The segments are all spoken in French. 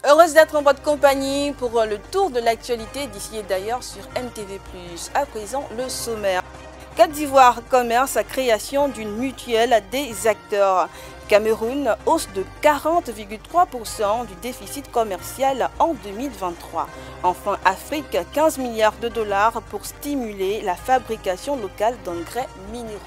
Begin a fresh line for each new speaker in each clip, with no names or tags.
Heureuse d'être en votre compagnie pour le tour de l'actualité d'ici et d'ailleurs sur MTV+. À présent, le sommaire. Côte d'Ivoire commerce à création d'une mutuelle des acteurs. Cameroun, hausse de 40,3% du déficit commercial en 2023. Enfin, Afrique, 15 milliards de dollars pour stimuler la fabrication locale d'engrais minéraux.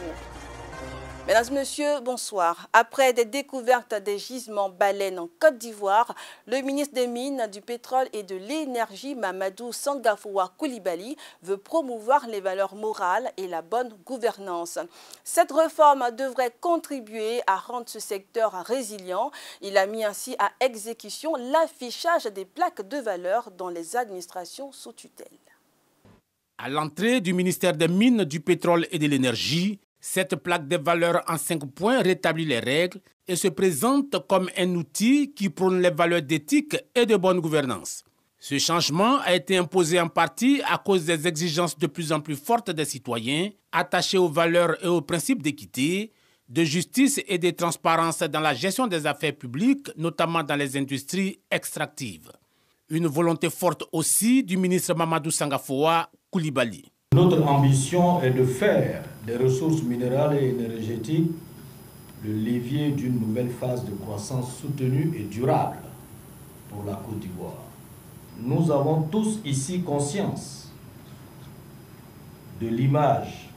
Mesdames et messieurs, bonsoir. Après des découvertes des gisements baleines en Côte d'Ivoire, le ministre des Mines, du Pétrole et de l'Énergie, Mamadou Sangafoua Coulibaly, veut promouvoir les valeurs morales et la bonne gouvernance. Cette réforme devrait contribuer à rendre ce secteur résilient. Il a mis ainsi à exécution l'affichage des plaques de valeur dans les administrations sous tutelle.
À l'entrée du ministère des Mines, du Pétrole et de l'Énergie, cette plaque des valeurs en 5 points rétablit les règles et se présente comme un outil qui prône les valeurs d'éthique et de bonne gouvernance. Ce changement a été imposé en partie à cause des exigences de plus en plus fortes des citoyens, attachés aux valeurs et aux principes d'équité, de justice et de transparence dans la gestion des affaires publiques, notamment dans les industries extractives. Une volonté forte aussi du ministre Mamadou Sangafoua Coulibaly.
Notre ambition est de faire des ressources minérales et énergétiques le levier d'une nouvelle phase de croissance soutenue et durable pour la Côte d'Ivoire. Nous avons tous ici conscience de l'image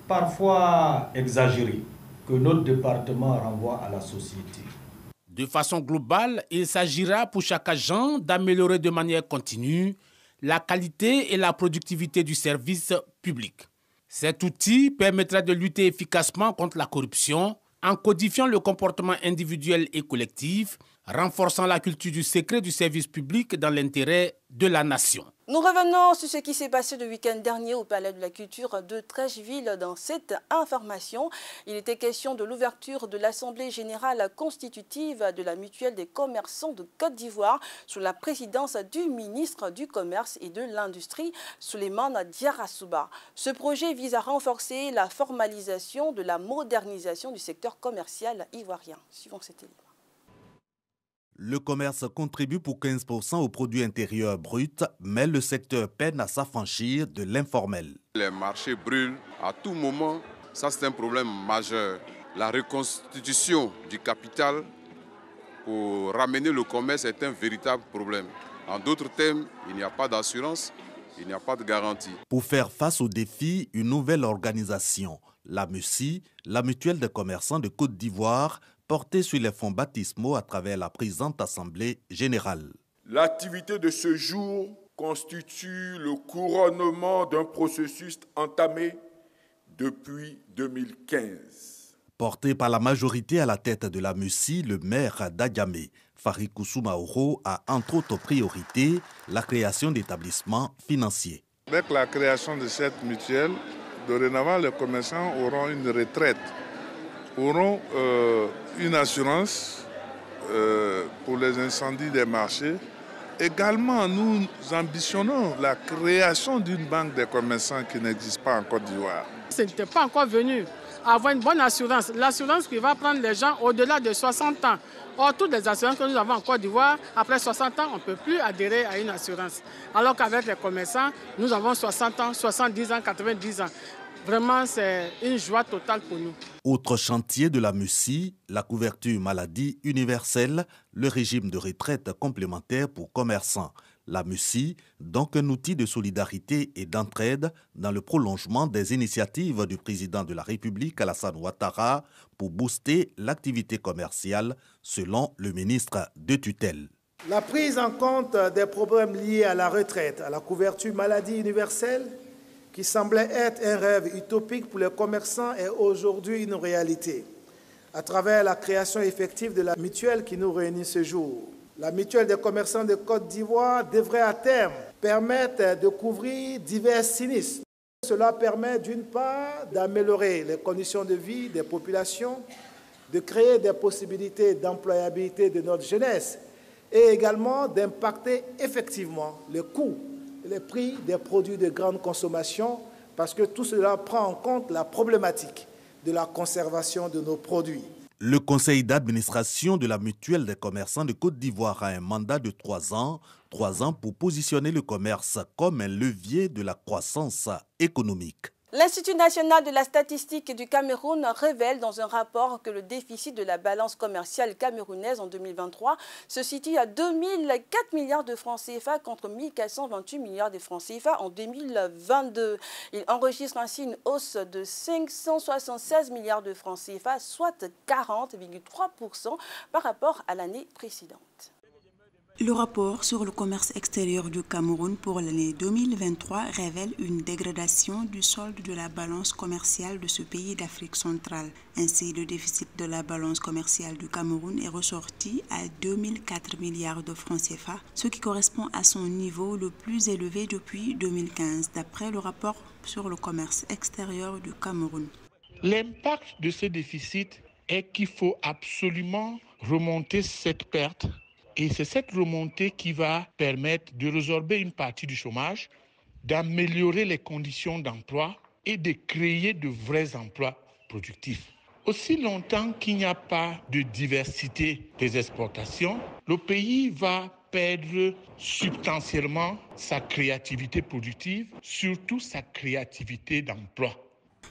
parfois exagérée que notre département renvoie à la société.
De façon globale, il s'agira pour chaque agent d'améliorer de manière continue la qualité et la productivité du service public. Cet outil permettra de lutter efficacement contre la corruption en codifiant le comportement individuel et collectif, renforçant la culture du secret du service public dans l'intérêt de la nation.
Nous revenons sur ce qui s'est passé le week-end dernier au Palais de la Culture de Treichville. Dans cette information, il était question de l'ouverture de l'Assemblée générale constitutive de la Mutuelle des commerçants de Côte d'Ivoire sous la présidence du ministre du Commerce et de l'Industrie, Souleymane Diarra-Souba. Ce projet vise à renforcer la formalisation de la modernisation du secteur commercial ivoirien. Suivons cet élément.
Le commerce contribue pour 15% au produit intérieur brut, mais le secteur peine à s'affranchir de l'informel.
Les marchés brûlent à tout moment, ça c'est un problème majeur. La reconstitution du capital pour ramener le commerce est un véritable problème. En d'autres termes, il n'y a pas d'assurance, il n'y a pas de garantie.
Pour faire face aux défis, une nouvelle organisation, la MUCI, la Mutuelle des commerçants de Côte d'Ivoire, portée sur les fonds baptismaux à travers la présente Assemblée générale.
L'activité de ce jour constitue le couronnement d'un processus entamé depuis 2015.
Porté par la majorité à la tête de la MUCI, le maire d'Adjamé, Farikoussou Maoro, a entre autres priorités la création d'établissements financiers.
Avec la création de cette mutuelle, dorénavant les commerçants auront une retraite, auront une assurance pour les incendies des marchés. Également, nous ambitionnons la création d'une banque des commerçants qui n'existe pas en Côte d'Ivoire.
Ce n'était pas encore venu avoir une bonne assurance. L'assurance qui va prendre les gens au-delà de 60 ans. Or, toutes les assurances que nous avons en Côte d'Ivoire, après 60 ans, on ne peut plus adhérer à une assurance. Alors qu'avec les commerçants, nous avons 60 ans, 70 ans, 90 ans. Vraiment, c'est une joie totale pour nous.
Autre chantier de la MUCI, la couverture maladie universelle, le régime de retraite complémentaire pour commerçants. La MUCI, donc un outil de solidarité et d'entraide dans le prolongement des initiatives du président de la République, Alassane Ouattara, pour booster l'activité commerciale, selon le ministre de tutelle.
La prise en compte des problèmes liés à la retraite, à la couverture maladie universelle, qui semblait être un rêve utopique pour les commerçants, est aujourd'hui une réalité, à travers la création effective de la mutuelle qui nous réunit ce jour. La mutuelle des commerçants de Côte d'Ivoire devrait à terme permettre de couvrir divers sinistres. Cela permet d'une part d'améliorer les conditions de vie des populations, de créer des possibilités d'employabilité de notre jeunesse et également d'impacter effectivement les coûts, les prix des produits de grande consommation, parce que tout cela prend en compte la problématique de la conservation de nos produits.
Le conseil d'administration de la Mutuelle des commerçants de Côte d'Ivoire a un mandat de 3 ans pour positionner le commerce comme un levier de la croissance économique.
L'Institut national de la statistique du Cameroun révèle dans un rapport que le déficit de la balance commerciale camerounaise en 2023 se situe à 2004 milliards de francs CFA contre 1428 milliards de francs CFA en 2022. Il enregistre ainsi une hausse de 576 milliards de francs CFA, soit 40,3% par rapport à l'année précédente.
Le rapport sur le commerce extérieur du Cameroun pour l'année 2023 révèle une dégradation du solde de la balance commerciale de ce pays d'Afrique centrale. Ainsi, le déficit de la balance commerciale du Cameroun est ressorti à 2004 milliards de francs CFA, ce qui correspond à son niveau le plus élevé depuis 2015, d'après le rapport sur le commerce extérieur du Cameroun.
L'impact de ce déficit est qu'il faut absolument remonter cette perte. Et c'est cette remontée qui va permettre de résorber une partie du chômage, d'améliorer les conditions d'emploi et de créer de vrais emplois productifs. Aussi longtemps qu'il n'y a pas de diversité des exportations, le pays va perdre substantiellement sa créativité productive, surtout sa créativité d'emploi.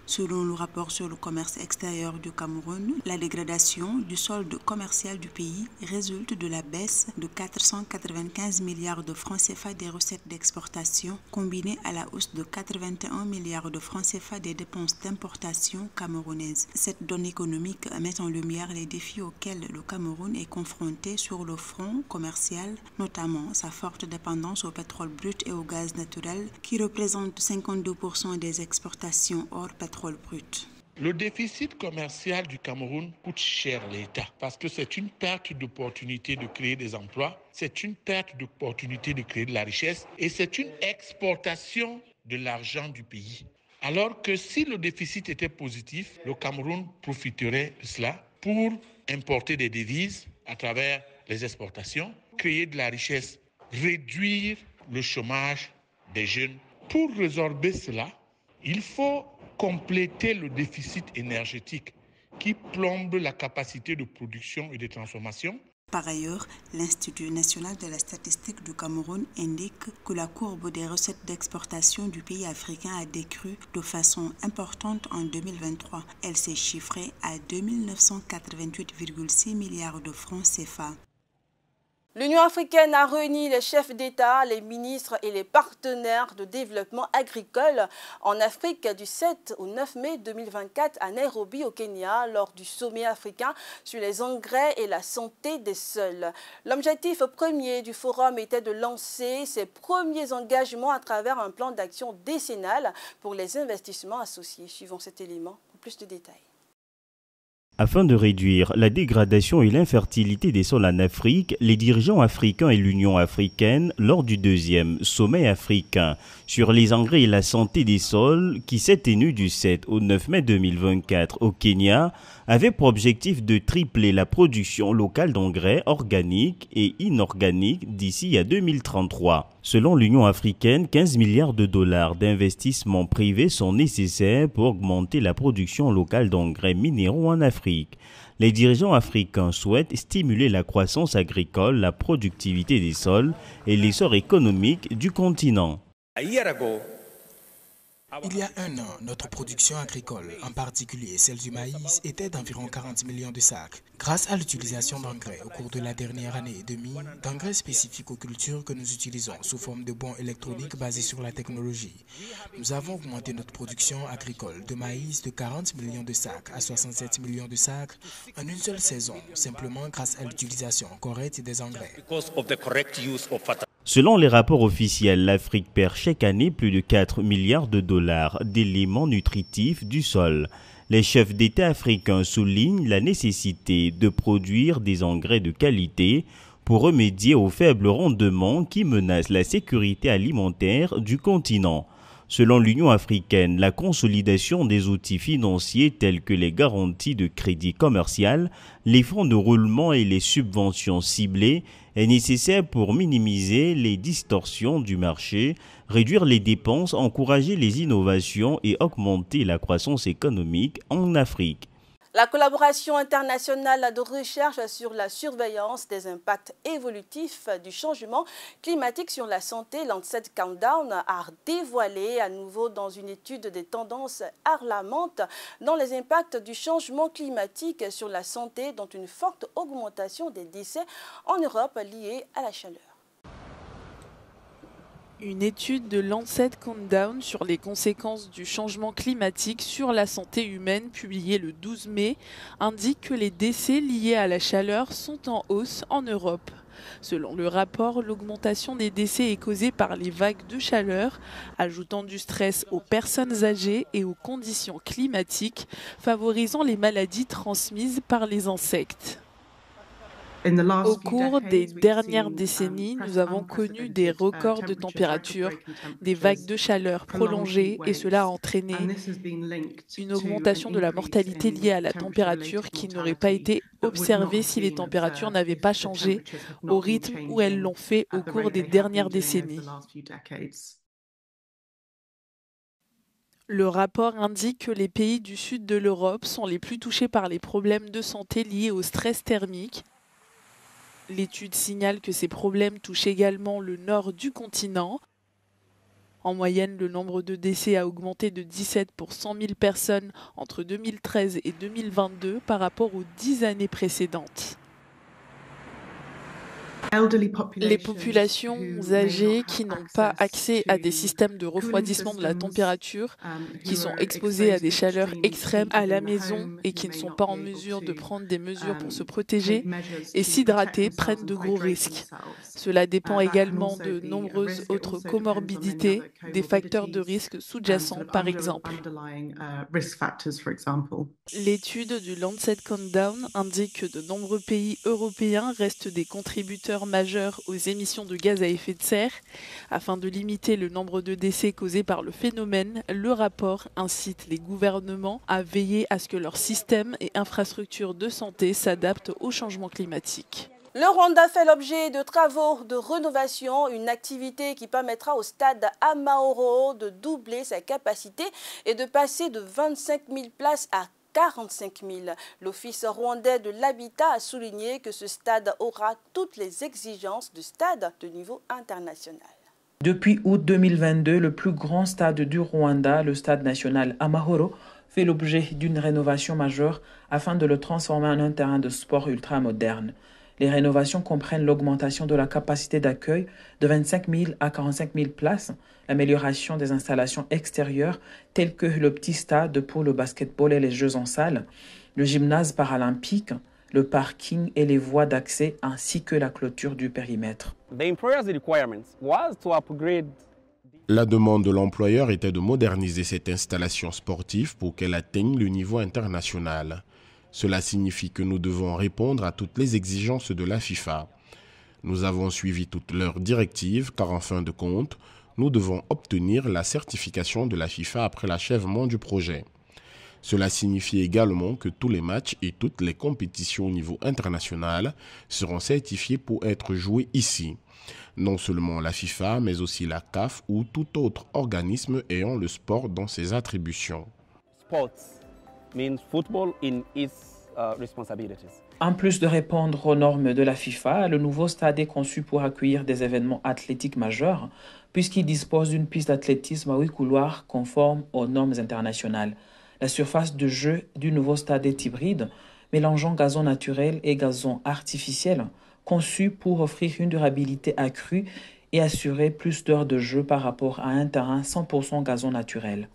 Selon le rapport sur le commerce extérieur du Cameroun, la dégradation du solde commercial du pays résulte de la baisse de 495 milliards de francs CFA des recettes d'exportation, combinée à la hausse de 81 milliards de francs CFA des dépenses d'importation camerounaises. Cette donnée économique met en lumière les défis auxquels le Cameroun est confronté sur le front commercial, notamment sa forte dépendance au pétrole brut et au gaz naturel, qui représente 52% des exportations hors pétrole brut.
Le déficit commercial du Cameroun coûte cher à l'État parce que c'est une perte d'opportunité de créer des emplois, c'est une perte d'opportunité de créer de la richesse et c'est une exportation de l'argent du pays. Alors que si le déficit était positif, le Cameroun profiterait de cela pour importer des devises à travers les exportations, créer de la richesse, réduire le chômage des jeunes. Pour résorber cela, il faut compléter le déficit énergétique qui plombe la capacité de production et de transformation.
Par ailleurs, l'Institut national de la statistique du Cameroun indique que la courbe des recettes d'exportation du pays africain a décru de façon importante en 2023. Elle s'est chiffrée à 2 988,6 milliards de francs CFA.
L'Union africaine a réuni les chefs d'État, les ministres et les partenaires de développement agricole en Afrique du 7 au 9 mai 2024 à Nairobi au Kenya lors du sommet africain sur les engrais et la santé des sols. L'objectif premier du forum était de lancer ses premiers engagements à travers un plan d'action décennal pour les investissements associés. Suivons cet élément pour plus de détails.
Afin de réduire la dégradation et l'infertilité des sols en Afrique, les dirigeants africains et l'Union africaine, lors du 2e sommet africain sur les engrais et la santé des sols qui s'est tenu du 7 au 9 mai 2024 au Kenya, avaient pour objectif de tripler la production locale d'engrais organiques et inorganiques d'ici à 2033. Selon l'Union africaine, 15 milliards de dollars d'investissements privés sont nécessaires pour augmenter la production locale d'engrais minéraux en Afrique. Les dirigeants africains souhaitent stimuler la croissance agricole, la productivité des sols et l'essor économique du continent.
Il y a un an, notre production agricole, en particulier celle du maïs, était d'environ 40 millions de sacs. Grâce à l'utilisation d'engrais au cours de la dernière année et demie, d'engrais spécifiques aux cultures que nous utilisons sous forme de bons électroniques basés sur la technologie, nous avons augmenté notre production agricole de maïs de 40 millions de sacs à 67 millions de sacs en une seule saison, simplement grâce à l'utilisation correcte des engrais.
Selon les rapports officiels, l'Afrique perd chaque année plus de 4 milliards de dollars d'éléments nutritifs du sol. Les chefs d'État africains soulignent la nécessité de produire des engrais de qualité pour remédier aux faibles rendements qui menacent la sécurité alimentaire du continent. Selon l'Union africaine, la consolidation des outils financiers tels que les garanties de crédit commercial, les fonds de roulement et les subventions ciblées est nécessaire pour minimiser les distorsions du marché, réduire les dépenses, encourager les innovations et augmenter la croissance économique en Afrique.
La collaboration internationale de recherche sur la surveillance des impacts évolutifs du changement climatique sur la santé, Lancet Countdown, a dévoilé à nouveau dans une étude des tendances alarmantes dans les impacts du changement climatique sur la santé, dont une forte augmentation des décès en Europe liés à la chaleur.
Une étude de Lancet Countdown sur les conséquences du changement climatique sur la santé humaine, publiée le 12 mai, indique que les décès liés à la chaleur sont en hausse en Europe. Selon le rapport, l'augmentation des décès est causée par les vagues de chaleur, ajoutant du stress aux personnes âgées et aux conditions climatiques, favorisant les maladies transmises par les insectes. Au cours des dernières décennies, nous avons connu des records de température, des vagues de chaleur prolongées et cela a entraîné une augmentation de la mortalité liée à la température qui n'aurait pas été observée si les températures n'avaient pas changé au rythme où elles l'ont fait au cours des dernières décennies. Le rapport indique que les pays du sud de l'Europe sont les plus touchés par les problèmes de santé liés au stress thermique. L'étude signale que ces problèmes touchent également le nord du continent. En moyenne, le nombre de décès a augmenté de 17 pour 100 000 personnes entre 2013 et 2022 par rapport aux 10 années précédentes. Les populations âgées qui n'ont pas accès à des systèmes de refroidissement de la température, qui sont exposées à des chaleurs extrêmes à la maison et qui ne sont pas en mesure de prendre des mesures pour se protéger et s'hydrater prennent de gros risques. Cela dépend également de nombreuses autres comorbidités, des facteurs de risque sous-jacents par exemple. L'étude du Lancet Countdown indique que de nombreux pays européens restent des contributeurs majeurs aux émissions de gaz à effet de serre. Afin de limiter le nombre de décès causés par le phénomène, le rapport incite les gouvernements à veiller à ce que leurs systèmes et infrastructures de santé s'adaptent au changement climatique.
Le Rwanda fait l'objet de travaux de rénovation, une activité qui permettra au stade Amahoro de doubler sa capacité et de passer de 25 000 places à 45 000. L'Office rwandais de l'habitat a souligné que ce stade aura toutes les exigences de stade de niveau international.
Depuis août 2022, le plus grand stade du Rwanda, le stade national Amahoro, fait l'objet d'une rénovation majeure afin de le transformer en un terrain de sport ultra-moderne. Les rénovations comprennent l'augmentation de la capacité d'accueil de 25 000 à 45 000 places, l'amélioration des installations extérieures telles que le petit stade pour le basketball et les jeux en salle, le gymnase paralympique, le parking et les voies d'accès ainsi que la clôture du périmètre.
La demande de l'employeur était de moderniser cette installation sportive pour qu'elle atteigne le niveau international. Cela signifie que nous devons répondre à toutes les exigences de la FIFA. Nous avons suivi toutes leurs directives car en fin de compte, nous devons obtenir la certification de la FIFA après l'achèvement du projet. Cela signifie également que tous les matchs et toutes les compétitions au niveau international seront certifiés pour être joués ici. Non seulement la FIFA, mais aussi la CAF ou tout autre organisme ayant le sport dans ses attributions.
En plus de répondre aux normes de la FIFA, le nouveau stade est conçu pour accueillir des événements athlétiques majeurs, puisqu'il dispose d'une piste d'athlétisme à 8 couloirs conforme aux normes internationales. La surface de jeu du nouveau stade est hybride, mélangeant gazon naturel et gazon artificiel, conçu pour offrir une durabilité accrue et assurer plus d'heures de jeu par rapport à un terrain 100% gazon naturel.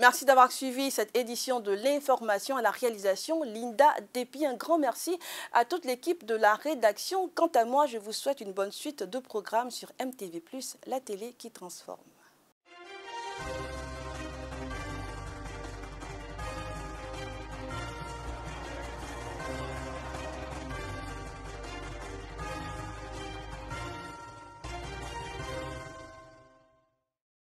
Merci d'avoir suivi cette édition de l'information à la réalisation. Linda Dépy, un grand merci à toute l'équipe de la rédaction. Quant à moi, je vous souhaite une bonne suite de programmes sur MTV+, la télé qui transforme.